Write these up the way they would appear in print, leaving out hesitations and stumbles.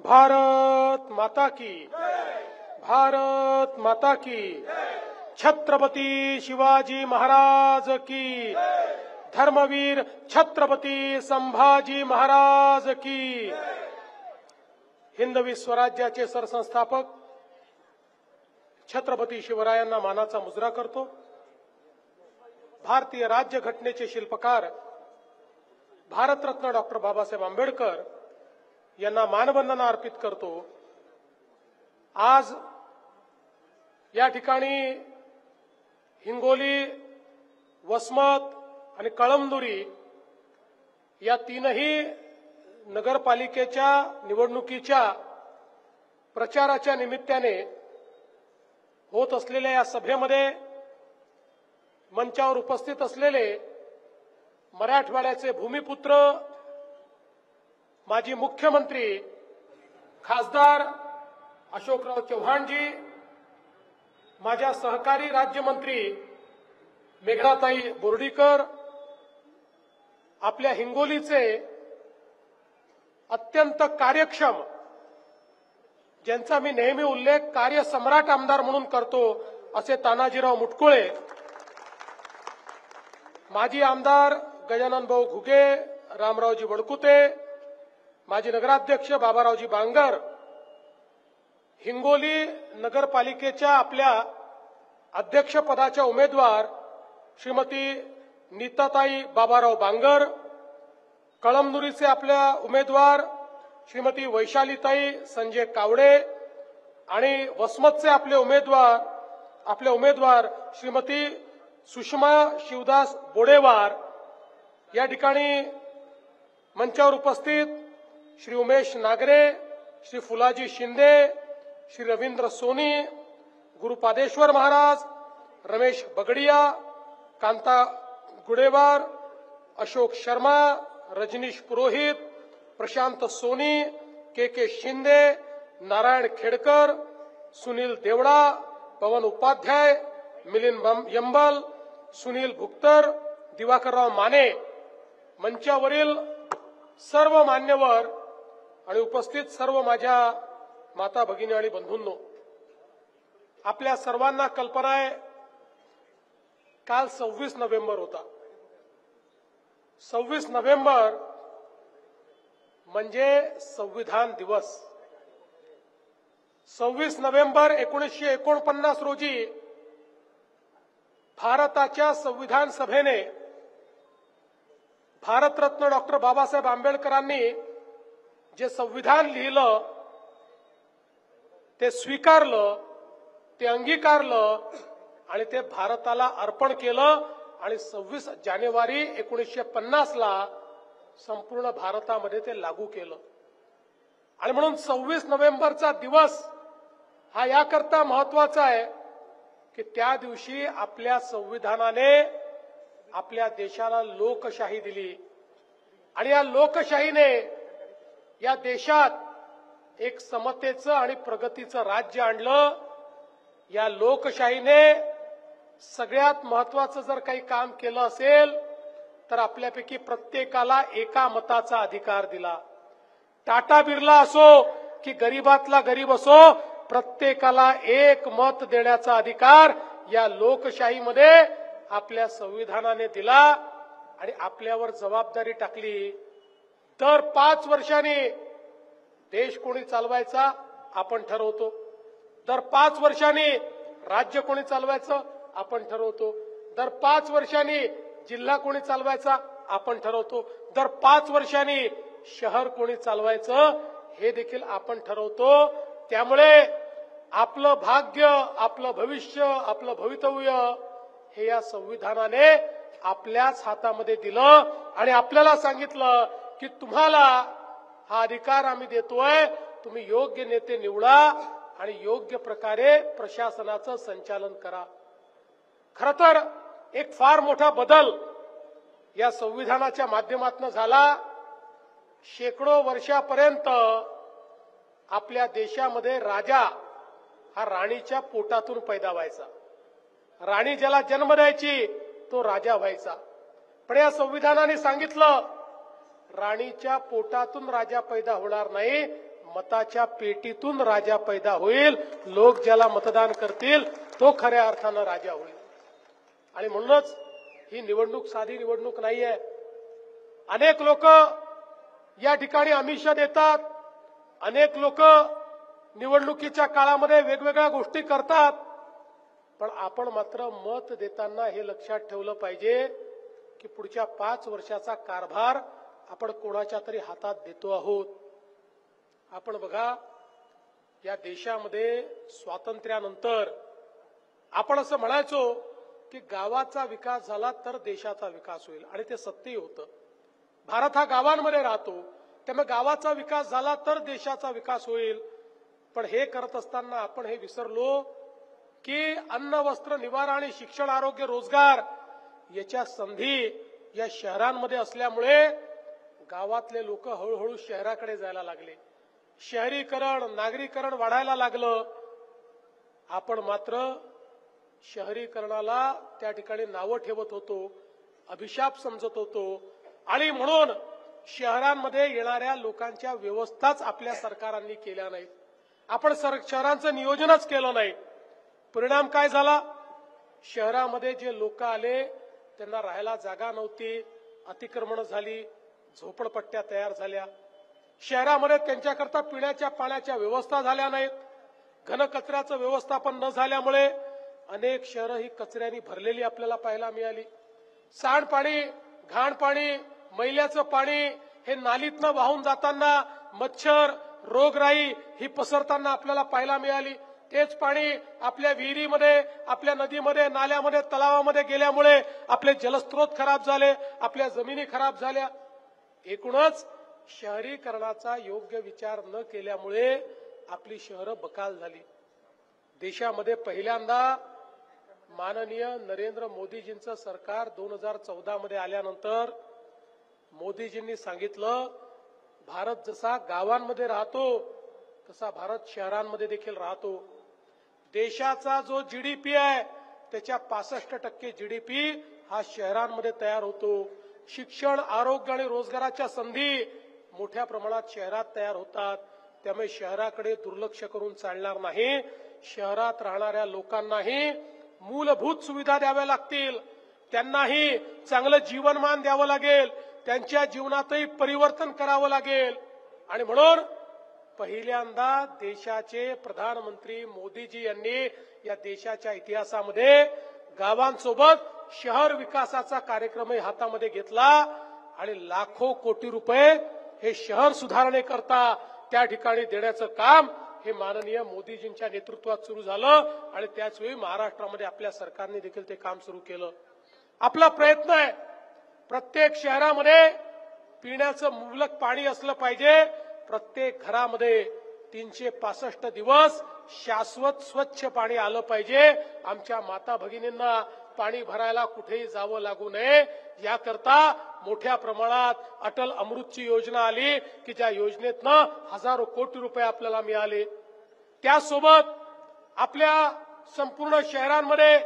भारत माता की, भारत माता की, छत्रपती शिवाजी महाराज की, धर्मवीर छत्रपती संभाजी महाराज की। हिंदवी स्वराज्याचे सरसंस्थापक छत्रपती शिवरायांना मानाचा मुजरा करतो। भारतीय राज्यघटनेचे शिल्पकार भारतरत्न डॉक्टर बाबासाहेब आंबेडकर यांना मानवंदना अर्पित करतो। आज या ठिकाणी हिंगोली, वसमत आणि कळमनुरी या तीनही नगरपालिकेच्या निवडणुकीच्या प्रचाराच्या निमित्ताने होत असलेल्या या सभेमध्ये मंचावर उपस्थित असलेले मराठवाड्याचे भूमिपुत्र माजी मुख्यमंत्री खासदार अशोकराव चव्हाणजी, माझ्या सहकारी राज्यमंत्री मेघनाताई बोर्डीकर, आपल्या हिंगोलीचे अत्यंत कार्यक्षम, ज्यांचा मी नेहमी उल्लेख कार्यसम्राट आमदार म्हणून करतो असे तानाजीराव मुटकुळे, माजी आमदार गजानन भाऊ घुगे, रामरावजी वडकुते, माजी नगराध्यक्ष बाबारावजी बांगर, हिंगोली नगरपालिकेच्या आपल्या अध्यक्षपदाच्या उमेदवार श्रीमती नीताताई बाबाराव बांगर, कळमनुरीचे आपल्या उमेदवार श्रीमती वैशालीताई संजय कावडे आणि वसमतचे आपले उमेदवार श्रीमती सुषमा शिवदास बोडेवार, या ठिकाणी मंचावर उपस्थित श्री उमेश नागरे, श्री फुलाजी शिंदे, श्री रवींद्र सोनी, गुरुपादेश्वर महाराज, रमेश बगडिया, कांता गुडेवार, अशोक शर्मा, रजनीश पुरोहित, प्रशांत सोनी, के शिंदे, नारायण खेडकर, सुनील देवडा, पवन उपाध्याय, मिलिंद यंबल, सुनील भुक्तर, दिवाकरराव माने, मंचावरील सर्व मान्यवर आणि उपस्थित सर्व माझ्या माता भगिनी आणि बंधूंनो, आपल्या सर्वांना कल्पना आहे काल 26 नोव्हेंबर होता। 26 नोव्हेंबर म्हणजे संविधान दिवस। 26 नोव्हेंबर 1949 रोजी भारताच्या संविधान सभेने भारतरत्न डॉक्टर बाबासाहेब आंबेडकरांनी जे संविधान लिहिलं, ते स्वीकारलं, ते अंगीकारलं आणि ते भारताला अर्पण केलं आणि 26 जानेवारी 1950 ला संपूर्ण भारतामध्ये ते लागू केलं। आणि म्हणून 26 नोव्हेंबरचा दिवस हा याकरता महत्वाचा आहे की त्या दिवशी आपल्या संविधानाने आपल्या देशाला लोकशाही दिली आणि या लोकशाहीने या देशात एक समतेचं आणि प्रगतीचं राज्य आणलं। या लोकशाहीने सगळ्यात महत्वाचं जर काही काम केलं असेल तर आपल्यापैकी प्रत्येकाला एका मताचा अधिकार दिला। टाटा बिर्ला असो की गरीबातला गरीब असो, प्रत्येकाला एक मत देण्याचा अधिकार या लोकशाहीमध्ये आपल्या संविधानाने दिला आणि आपल्यावर जबाबदारी टाकली। दर 5 वर्षांनी देश कोणी चालवायचा आपण ठरवतो, दर 5 वर्षांनी राज्य कोणी चालवायचं आपण ठरवतो, दर 5 वर्षांनी जिल्हा कोणी चालवायचा आपण ठरवतो, दर 5 वर्षांनी शहर कोणी चालवायचं हे देखील आपण ठरवतो। त्यामुळे आपलं भाग्य, आपलं भविष्य, आपलं भवितव्य हे या संविधानाने आपल्याच हातामध्ये दिलं आणि आपल्याला सांगितलं की तुम्हाला हा अधिकार आम्ही देतोय, तुम्ही योग्य नेते निवडा आणि योग्य प्रकारे प्रशासनाचं संचालन करा। खरं तर एक फार मोठा बदल या संविधानाच्या माध्यमातून झाला। शेकडो वर्षापर्यंत आपल्या देशामध्ये राजा हा राणीच्या पोटातून पैदा व्हायचा, राणी ज्याला जन्म द्यायची तो राजा व्हायचा। पण या संविधानाने सांगितलं राणीच्या पोटातून राजा पैदा होणार नाही, मताच्या पेटीतून राजा पैदा होईल. लोक ज्याला मतदान करतील तो खऱ्या अर्थानं राजा होईल. आणि म्हणूनच ही निवडणूक साधी निवडणूक नाहीये. अनेक लोक या ठिकाणी आमिष देतात. अनेक लोक निवडणुकीच्या काळामध्ये वेगवेगळ्या गोष्टी करतात. पण आपण मात्र मत देताना हे लक्षात ठेवलं पाहिजे की पुढच्या 5 वर्षाचा कारभार आपण कोणाच्या तरी हातात देतो आहोत. आपण बघा, या देशामध्ये स्वातंत्र्यानंतर आपण असं म्हणायचो की गावाचा विकास झाला तर देशाचा विकास होईल, आणि ते सत्यही होतं. भारत हा गावांमध्ये राहतो, त्यामुळे गावाचा विकास झाला तर देशाचा विकास होईल. पण हे करत असताना आपण हे विसरलो की अन्न, वस्त्र, निवारा आणि शिक्षण, आरोग्य, रोजगार याच्या संधी या शहरांमध्ये असल्यामुळे गावातले लोक हळूहळू शहराकडे जायला लागले. शहरीकरण, नागरीकरण वाढायला लागलं. आपण मात्र शहरीकरणाला त्या ठिकाणी नावं ठेवत होतो, अभिशाप समजत होतो, आणि म्हणून शहरांमध्ये येणाऱ्या लोकांच्या व्यवस्थाच आपल्या सरकारांनी केल्या नाहीत. आपण शहरांचं नियोजनच केलं नाही. परिणाम काय झाला? शहरामध्ये जे लोक आले त्यांना राहायला जागा नव्हती, अतिक्रमण झाली, झोपडपट्ट्या तयार झाल्या. शहरामध्ये त्यांच्याकरता पिण्याच्या पाण्याच्या व्यवस्था झाल्या नाहीत. घनकचऱ्याचं व्यवस्थापन न झाल्यामुळे अनेक शहरं ही कचऱ्याने भरलेली आपल्याला पाहायला मिळाली. सांडपाणी, घाणपाणी, मैल्याचं पाणी हे नालीतनं वाहून जाताना मच्छर, रोगराई ही पसरताना आपल्याला पाहायला मिळाली. तेच पाणी आपल्या विहिरीमध्ये, आपल्या नदीमध्ये, नाल्यामध्ये, तलावामध्ये गेल्यामुळे आपले जलस्रोत खराब झाले, आपल्या जमिनी खराब झाल्या. एकूणच शहरीकरणाचा योग्य विचार न केल्यामुळे आपली शहरं बकाल झाली. देशामध्ये पहिल्यांदा माननीय नरेंद्र मोदीजींचं सरकार 2014 मध्ये आल्यानंतर मोदीजींनी सांगितलं, भारत जसा गावांमध्ये राहतो तसा भारत शहरांमध्ये देखील राहतो. देशाचा जो जीडीपी आहे त्याच्या 65% जीडीपी हा शहरांमध्ये तयार होतो. शिक्षण, आरोग्य आणि रोजगाराच्या संधी मोठ्या प्रमाणात शहरात तयार होतात. त्यामुळे शहराकडे दुर्लक्ष करून चालणार नाही. शहरात राहणाऱ्या लोकांनाही मूलभूत सुविधा द्याव्या लागतील, त्यांनाही चांगलं जीवनमान द्यावं लागेल, त्यांच्या जीवनातही परिवर्तन करावं लागेल. आणि म्हणून पहिल्यांदा देशाचे प्रधानमंत्री मोदीजी यांनी या देशाच्या इतिहासामध्ये गावांसोबत शहर विकासाचा कार्यक्रमही हातामध्ये घेतला आणि लाखो कोटी रुपये हे शहर सुधारणेकरता त्या ठिकाणी देण्याचं काम हे माननीय मोदीजींच्या नेतृत्वात सुरू झालं. आणि त्याचवेळी महाराष्ट्रामध्ये आपल्या सरकारने देखील ते काम सुरू केलं. आपला प्रयत्न आहे प्रत्येक शहरामध्ये पिण्याचं मुबलक पाणी असलं पाहिजे. प्रत्येक घरामध्ये 365 दिवस शाश्वत स्वच्छ पाणी आलं पाहिजे. आमच्या माता भगिनींना पाणी भरायला कुठेही जावं लागू नये याकरता मोठ्या प्रमाणात अटल अमृतची योजना आली की ज्या योजनेतनं हजारो कोटी रुपये आपल्याला मिळाले. त्यासोबत आपल्या संपूर्ण शहरांमध्ये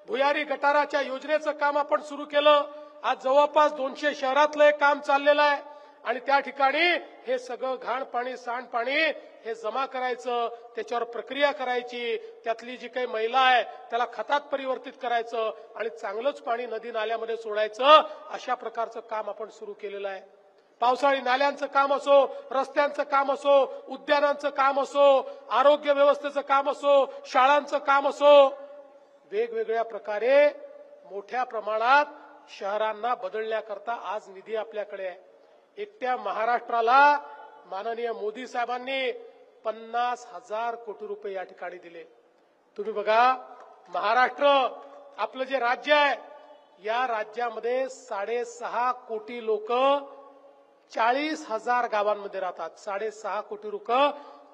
भुयारी गटाराच्या योजनेचं काम आपण सुरू केलं. आज जवळपास 200 शहरातलं हे काम चाललेलं आहे. आणि त्या ठिकाणी हे सगळं घाण पाणी, सांडपाणी हे जमा करायचं, त्याच्यावर प्रक्रिया करायची, त्यातली जी काही मैला आहे त्याला खतात परिवर्तित करायचं आणि चांगलंच पाणी नदी नाल्यामध्ये सोडायचं. अशा प्रकारचं काम आपण सुरू केलेलं आहे. पावसाळी नाल्यांचं काम असो, रस्त्यांचं काम असो, उद्यानांचं काम असो, आरोग्य व्यवस्थेचं काम असो, शाळांचं काम असो, वेगवेगळ्या प्रकारे मोठ्या प्रमाणात शहरांना बदलण्याकरता आज निधी आपल्याकडे आहे. एकट्या महाराष्ट्राला माननीय मोदी साहेबांनी 50,000 कोटी रुपये या ठिकाणी दिले. तुम्ही बघा, महाराष्ट्र आपलं जे राज्य आहे या राज्यामध्ये 6.5 कोटी लोक 40,000 गावांमध्ये राहतात. 6.5 कोटी लोक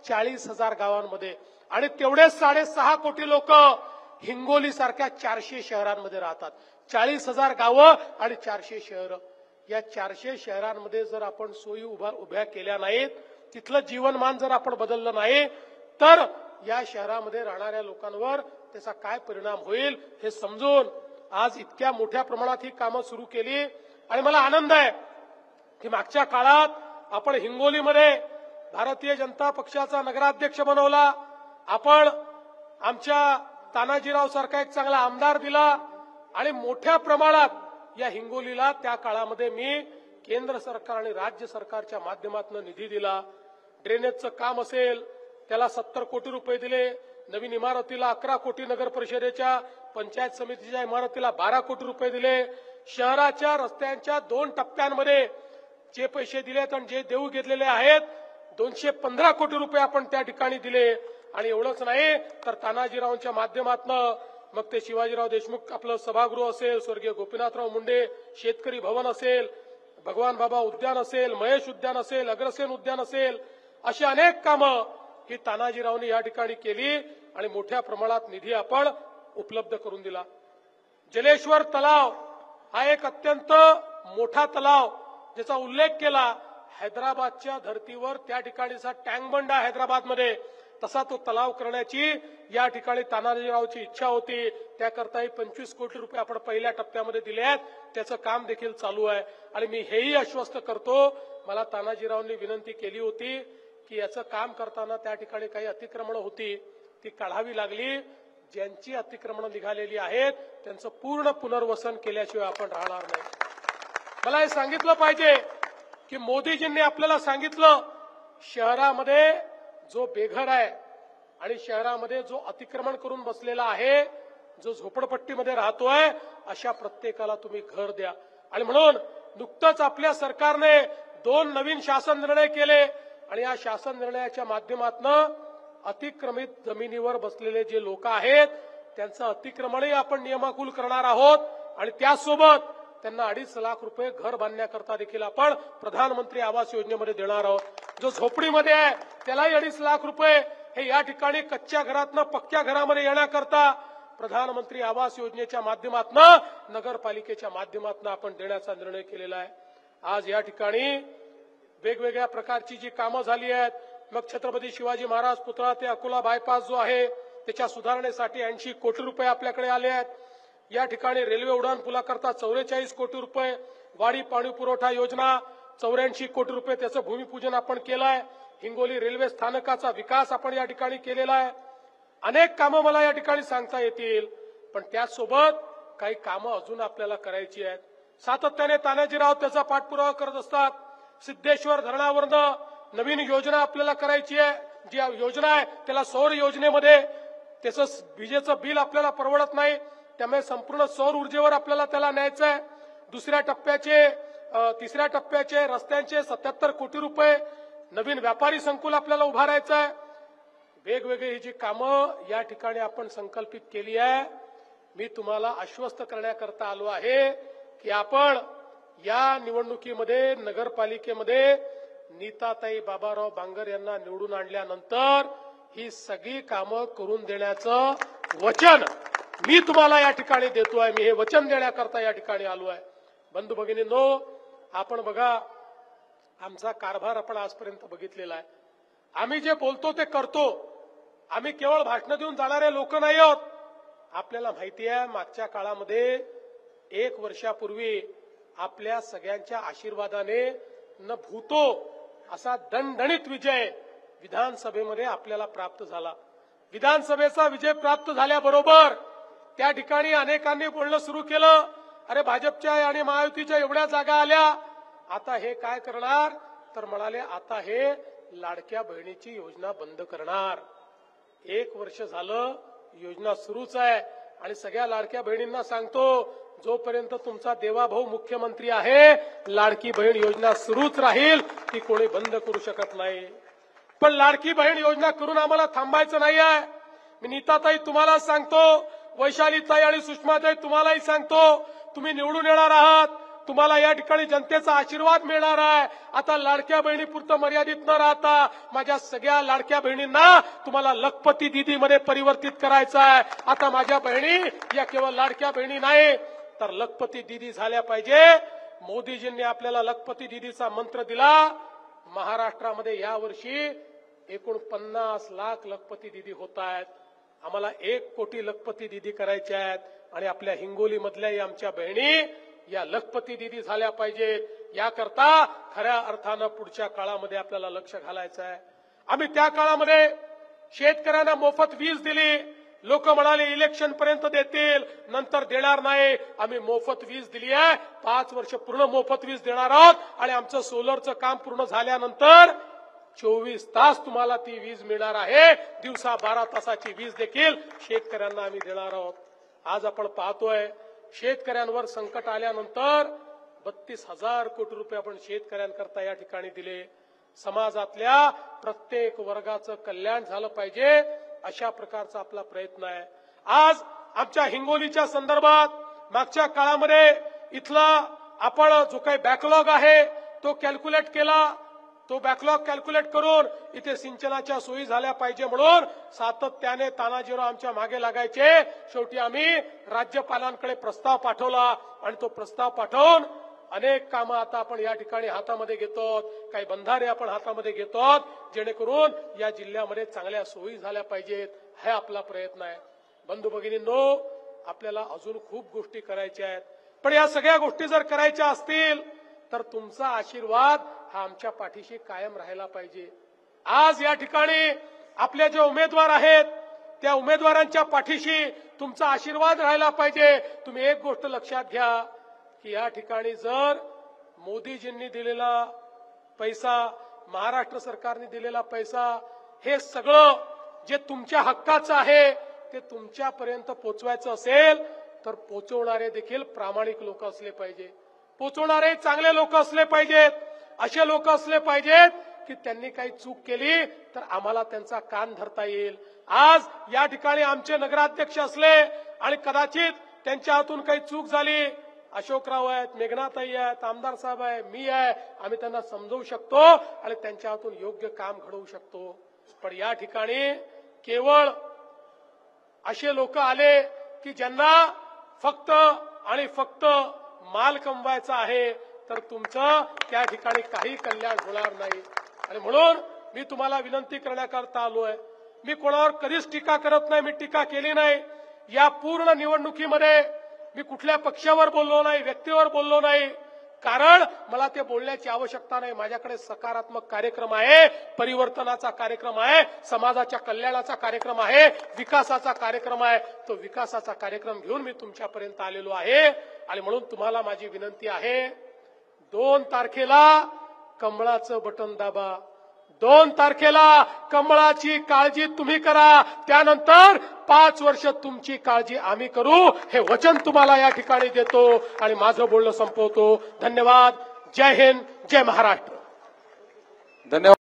40,000 गावांमध्ये, आणि तेवढेच 6.5 कोटी लोक हिंगोली सारख्या 400 शहरांमध्ये राहतात. 40,000 गावं आणि 400 शहरं. या 400 शहरांमध्ये जर आपण सोयी उभ्या केल्या नाहीत, तिथलं जीवनमान जर आपण बदललं नाही, तर या शहरामध्ये राहणाऱ्या लोकांवर त्याचा काय परिणाम होईल हे समजून आज इतक्या मोठ्या प्रमाणात ही कामं सुरू केली. आणि मला आनंद आहे की मागच्या काळात आपण हिंगोलीमध्ये भारतीय जनता पक्षाचा नगराध्यक्ष बनवला, आपण आमच्या तानाजीराव सारखा एक चांगला आमदार दिला आणि मोठ्या प्रमाणात या हिंगोलीला त्या काळामध्ये मी केंद्र सरकार आणि राज्य सरकारच्या माध्यमातून निधी दिला. ड्रेनेजचं काम असेल त्याला 70 कोटी रुपये दिले, नवीन इमारतीला 11 कोटी, नगर परिषदेच्या पंचायत समितीच्या इमारतीला 12 कोटी रुपये दिले. शहराच्या रस्त्यांच्या 2 टप्प्यांमध्ये जे पैसे दिलेत आणि जे देऊ घेतलेले आहेत 215 कोटी रुपये आपण त्या ठिकाणी दिले. आणि एवढंच नाही तर तानाजीरावांच्या माध्यमातून मग ते शिवाजीराव देशमुख आपलं सभागृह असेल, स्वर्गीय गोपीनाथराव मुंडे शेतकरी भवन असेल, भगवान बाबा उद्यान असेल, महेश उद्यान असेल, अग्रसेन उद्यान असेल, अशी अनेक कामं ही तानाजीरावांनी या ठिकाणी केली आणि मोठ्या प्रमाणात निधी आपण उपलब्ध करून दिला. जलेश्वर तलाव हा एक अत्यंत मोठा तलाव ज्याचा उल्लेख केला. हैदराबादच्या धर्तीवर त्या ठिकाणीचा टँक बंड आहे हैदराबादमध्ये, तसा तो तलाव करण्याची या ठिकाणी तानाजीरावची इच्छा होती. त्याकरताही 25 कोटी रुपये आपण पहिल्या टप्प्यामध्ये दिले आहेत. त्याचं काम देखील चालू आहे. आणि मी हेही आश्वस्त करतो, मला तानाजीरावांनी विनंती केली होती की याचं काम करताना त्या ठिकाणी काही अतिक्रमणं होती ती काढावी लागली. ज्यांची अतिक्रमणं निघालेली आहेत त्यांचं पूर्ण पुनर्वसन केल्याशिवाय आपण राहणार नाही. मला हे सांगितलं पाहिजे की मोदीजींनी आपल्याला सांगितलं शहरामध्ये जो बेघर आहे आणि शहरामध्ये जो अतिक्रमण करून बसलेला आहे, जो झोपडपट्टीमध्ये राहतोय, अशा प्रत्येकाला तुम्ही घर द्या. आणि म्हणून नुकतंच आपल्या सरकारने 2 नवीन शासन निर्णय केले आणि या शासन निर्णयाच्या माध्यमातून अतिक्रमित जमिनीवर बसलेले जे लोक आहेत त्यांचं अतिक्रमणही आपण नियमाकुल करणार आहोत आणि त्यासोबत त्यांना 2.5 लाख रुपये घर बांधण्याकरता देखील आपण प्रधानमंत्री आवास योजनेमध्ये देणार आहोत. जो झोपडीमध्ये आहे त्यालाही 2.5 लाख रुपये हे या ठिकाणी कच्च्या घरातनं पक्क्या घरामध्ये येण्याकरता प्रधानमंत्री आवास योजनेच्या माध्यमातून नगरपालिकेच्या माध्यमातून आपण देण्याचा निर्णय केलेला आहे. आज या ठिकाणी वेगवेगळ्या प्रकारची जी कामं झाली आहेत, मग छत्रपती शिवाजी महाराज पुतळा ते अकोला बायपास जो आहे त्याच्या सुधारणेसाठी 80 कोटी रुपये आपल्याकडे आले आहेत. या ठिकाणी रेल्वे उड्डाण पुलाकरता 44 कोटी रुपये, वाडी पाणी पुरवठा योजना 84 कोटी रुपये त्याचं भूमिपूजन आपण केलं आहे. हिंगोली रेल्वे स्थानकाचा विकास आपण या ठिकाणी केलेला आहे. अनेक कामं मला या ठिकाणी सांगता येतील, पण त्याचसोबत काही कामं अजून आपल्याला करायची आहेत. सातत्याने तानाजीराव त्याचा पाठपुरावा करत असतात. सिद्धेश्वर धरणावरनं नवीन योजना आपल्याला करायची आहे. जी योजना आहे त्याला सौर योजनेमध्ये त्याचं विजेचं बिल आपल्याला परवडत नाही, त्यामुळे संपूर्ण सौर ऊर्जेवर आपल्याला त्याला न्यायचं आहे. तिसऱ्या टप्प्याचे रस्त्यांचे 77 कोटी रुपये, नवीन व्यापारी संकुल आपल्याला उभारायचं आहे. वेगवेगळी ही जी कामं या ठिकाणी आपण संकल्पित केली आहे. मी तुम्हाला आश्वस्त करण्याकरता आलो आहे की आपण या निवडणुकीमध्ये नगरपालिकेमध्ये नीताताई बाबाराव बांगर यांना निवडून आणल्यानंतर ही सगळी कामं करून देण्याचं वचन मी तुम्हाला या ठिकाणी देतोय. मी हे वचन देण्याकरता या ठिकाणी आलो आहे. बंधू भगिनींनो, आपण बघा, आमचा कारभार आपण आजपर्यंत बघितलेला आहे. आम्ही जे बोलतो ते करतो. आम्ही केवळ भाषण देऊन जाणारे लोक नाही आहोत. आपल्याला माहिती आहे मागच्या काळामध्ये 1 वर्षापूर्वी आपल्या सगळ्यांच्या आशीर्वादाने न भूतो असा दणदणीत विजय विधानसभेमध्ये आपल्याला प्राप्त झाला. विधानसभेचा विजय प्राप्त झाल्याबरोबर त्या ठिकाणी अनेकांनी बोलणं सुरू केलं, अरे भाजपच्या आणि महायुतीच्या एवढ्या जागा आल्या, आता हे काय करणार? तर म्हणाले आता हे लाडक्या बहिणीची योजना बंद करणार. 1 वर्ष झालं योजना सुरूच आहे आणि सगळ्या लाडक्या बहिणींना सांगतो, जोपर्यंत तुमचा देवाभाऊ मुख्यमंत्री आहे लाडकी बहीण योजना सुरूच राहील, ती कोणी बंद करू शकत नाही. पण लाडकी बहीण योजना करून आम्हाला थांबायचं नाही आहे. मी नीताताई तुम्हाला सांगतो, वैशालीताई आणि सुषमाताई तुम्हालाही सांगतो, तुम्ही निवडून येणार आहात, तुम्हाला या ठिकाणी जनतेचा आशीर्वाद मिळणार आहे. आता लाडक्या बहिणीपुरतं मर्यादित न राहता माझ्या सगळ्या लाडक्या बहिणींना तुम्हाला लखपती दीदीमध्ये परिवर्तित करायचं आहे. आता माझ्या बहिणी या केवळ लाडक्या बहिणी नाही तर लखपती दीदी झाल्या पाहिजे. मोदीजींनी आपल्याला लखपती दीदीचा मंत्र दिला. महाराष्ट्रामध्ये यावर्षी एकूण 50 लाख लखपती दीदी होत आहेत. आम्हाला 1 कोटी लखपती दीदी करायच्या आहेत आणि आपल्या हिंगोली मधल्याही आमच्या बहिणी या लखपती दीदी झाल्या पाहिजेत. याकरता खऱ्या अर्थानं पुढच्या काळामध्ये आपल्याला लक्ष घालायचं आहे. आम्ही त्या काळामध्ये शेतकऱ्यांना मोफत वीज दिली. लोक म्हणाले इलेक्शन पर्यंत देतील, नंतर देणार नाही. आम्ही मोफत वीज दिली आहे. 5 वर्ष पूर्ण मोफत वीज देणार आहोत आणि आमचं सोलरचं काम पूर्ण झाल्यानंतर 24 तास तुम्हाला ती वीज मिळणार आहे. दिवसा 12 तासाची वीज देखील शेतकऱ्यांना आम्ही देणार आहोत. आज आपण पाहतोय शेतकऱ्यांवर संकट आल्यानंतर 32,000 कोटी रुपये आपण शेतकऱ्यांकरता या ठिकाणी दिले. समाजातल्या प्रत्येक वर्गाचं कल्याण झालं पाहिजे अशा प्रकारचा आपला प्रयत्न आहे. आज आमच्या हिंगोलीच्या संदर्भात मागच्या काळामध्ये इथला आपण जो काही बॅकलॉग आहे तो कॅल्क्युलेट केला. तो बॅकलॉग कॅल्क्युलेट करून इथे सिंचनाच्या सोयी झाल्या पाहिजे म्हणून सातत्याने तानाजीराव आमच्या मागे लागायचे. शेवटी आम्ही राज्यपालांकडे प्रस्ताव पाठवला आणि तो प्रस्ताव पाठवून अनेक कामं आता आपण या ठिकाणी हातामध्ये घेतो. काही बंधारे आपण हातामध्ये घेतो जेणेकरून या जिल्ह्यामध्ये चांगल्या सोयी झाल्या पाहिजेत. हा आपला प्रयत्न आहे. बंधू भगिनींनो, आपल्याला अजून खूप गोष्टी करायच्या आहेत. पण या सगळ्या गोष्टी जर करायच्या असतील तर तुमचा आशीर्वाद हा आमच्या पाठीशी कायम राहायला पाहिजे. आज या ठिकाणी आपले जे उमेदवार आहेत त्या उमेदवारांच्या पाठीशी तुमचा आशीर्वाद राहायला पाहिजे. तुम्ही एक गोष्ट लक्षात घ्या की या ठिकाणी जर मोदीजींनी दिलेला पैसा, महाराष्ट्र सरकारने दिलेला पैसा, हे सगळं जे तुमच्या हक्काचं आहे ते तुमच्यापर्यंत पोहोचवायचं असेल तर पोहोचवणारे देखील प्रामाणिक लोक असले पाहिजे. पोहोचवणारे चांगले लोक असले पाहिजेत. असे लोक असले पाहिजेत की त्यांनी काही चूक केली तर आम्हाला त्यांचा कान धरता येईल. आज या ठिकाणी आमचे नगराध्यक्ष असले आणि कदाचित त्यांच्या हातून काही चूक झाली, अशोकराव आहेत, मेघनाताई आहेत, आमदार साहेब आहे, मी आहे, आम्ही त्यांना समजवू शकतो आणि त्यांच्या हातून योग्य काम घडवू शकतो. पण या ठिकाणी केवळ असे लोक आले की ज्यांना फक्त आणि फक्त माल कमवायचा आहे तर तुमचं त्या ठिकाणी काही कल्याण होणार नाही. आणि म्हणून मी तुम्हाला विनंती करण्याकरता आलोय. मी कोणावर कधीच टीका करत नाही, मी टीका केली नाही. या पूर्ण निवडणुकीमध्ये मी कुठल्या पक्षावर बोललो नाही, व्यक्तीवर बोललो नाही, कारण मला ते बोलण्याची आवश्यकता नाही. माझ्याकडे सकारात्मक कार्यक्रम आहे, परिवर्तनाचा कार्यक्रम आहे, समाजाच्या कल्याणाचा कार्यक्रम आहे, विकासाचा कार्यक्रम आहे. तो विकासाचा कार्यक्रम घेऊन मी तुमच्यापर्यंत आलेलो आहे. आणि म्हणून तुम्हाला माझी विनंती आहे, 2 तारखेला कमळाचं बटन दाबा. 2 तारखेला कमळाची काळजी तुम्ही करा. त्यानंतर 5 वर्ष तुमची काळजी आम्ही करू, हे वचन तुम्हाला या ठिकाणी देतो आणि माझं बोलणं संपवतो. धन्यवाद. जय हिंद, जय महाराष्ट्र. धन्यवाद.